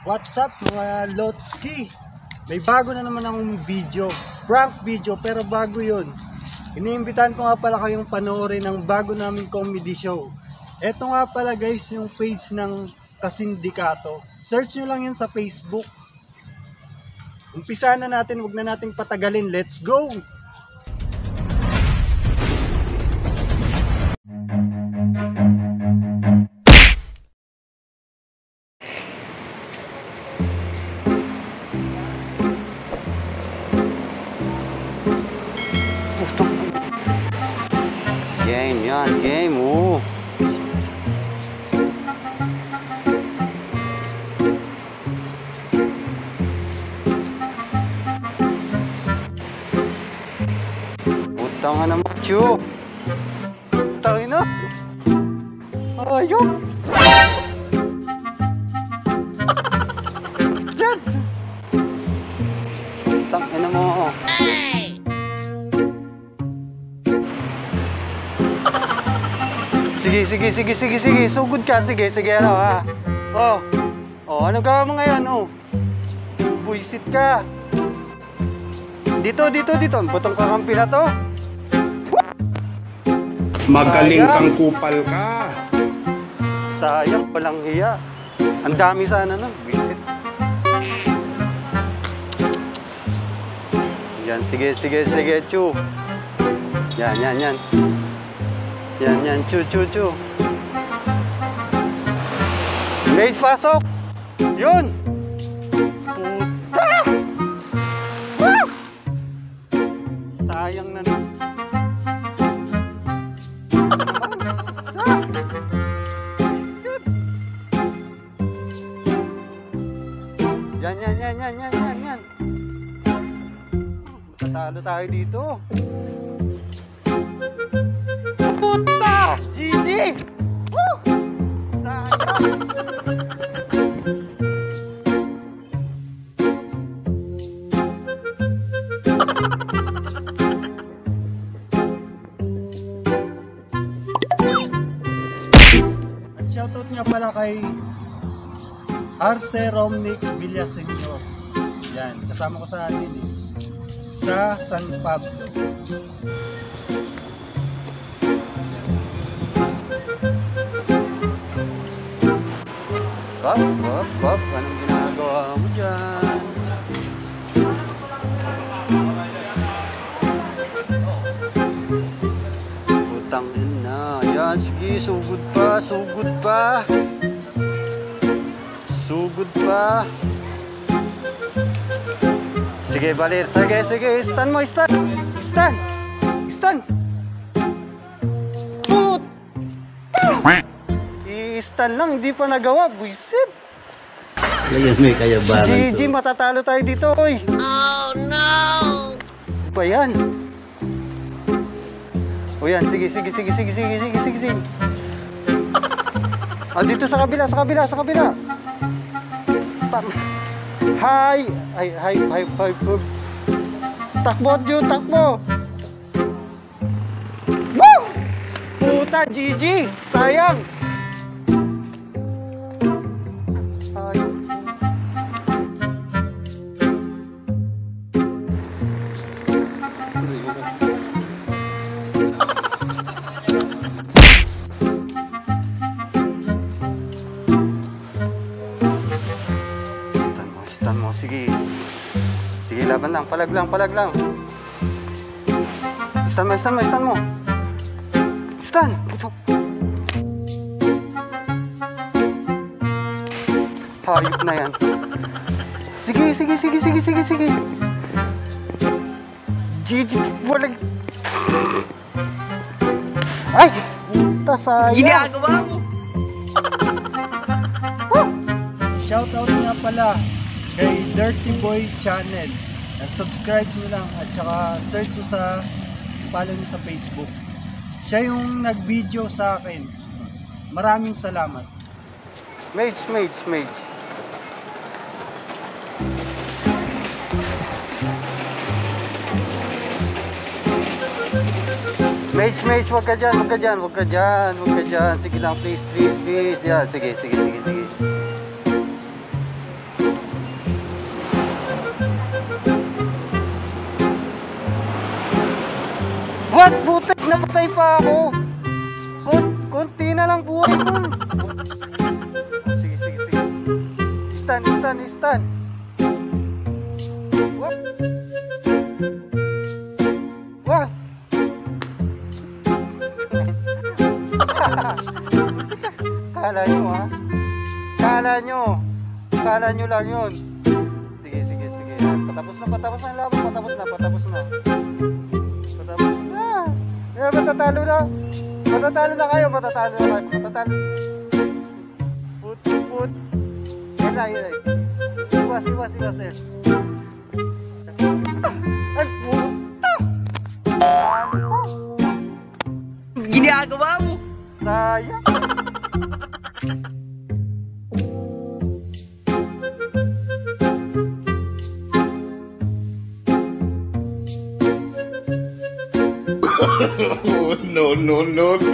What's up mga Lotski? May bago na naman akong video, prank video, pero bago yun. Iniimbitahan ko nga pala kayong panoorin ng bago naming comedy show. Eto nga pala guys, yung page ng Kasindikato. Search nyo lang yan sa Facebook. Umpisa na natin, wag na nating patagalin. Let's go! Game yan, game oh. Putang na macho. Putang na. Ayok. Yan. Putang na mo. Sige. Sugod ka. Sige, ano ha. Ano gawin mo ngayon, Buisit ka. Dito. Butong kakampi na to. Magaling kang kupal ka. Sayang, walang hiya. Ang dami sana nun. Buisit. Yan, sige, Chu. Yan. Yan, chu. Mage, pasok! Yun! Puta! Sayang na nun. Yan. Matatalo tayo dito. Puta! GG! Woo! Sayang! At shoutout nga pala kay Arce Romnick Villaseñor. Yan, kasama ko sa atin sa San Pablo. Pop, anong ginagawa mo dyan? Putang ina. Yan, sige, sugod pa. Sige, Balir, sige, stun mo. Put! I-stun lang, hindi pa nagawa, buisit. Ngayon may kayabangan GG, matatalo tayo dito, oy. Oh no! Ano ba yan? O yan, sige. Dito sa kabila. Hi. Takbo. Woo! Puta, GG. Sayang. Stun mo, sige, laban lang, palag lang. Stun mo. Stun. Hayop na yan. Sige. GG, walang. Ay, puta, sayang. Ginagawa mo. Shoutout nga pala kay Dirty Boy Channel. Subscribe nyo lang at saka search nyo follow nyo sa Facebook. Siya yung nag-video sa akin. Maraming salamat. Mage. Mage, wag ka dyan. Sige lang, please. Yan, sige. What? Butik, napatay pa ako. Konti na lang buhay ko. Sige, sige, sige. Istan. What? What? Kala nyo ha? Kala nyo lang yun. Sige. Patapos na ang laban. Patapos na. Yeah, matatalo na. Matatalo na kayo. Put. Yan lang. Iwas. Ay, puta! Ginagawa mo. Sayang. No.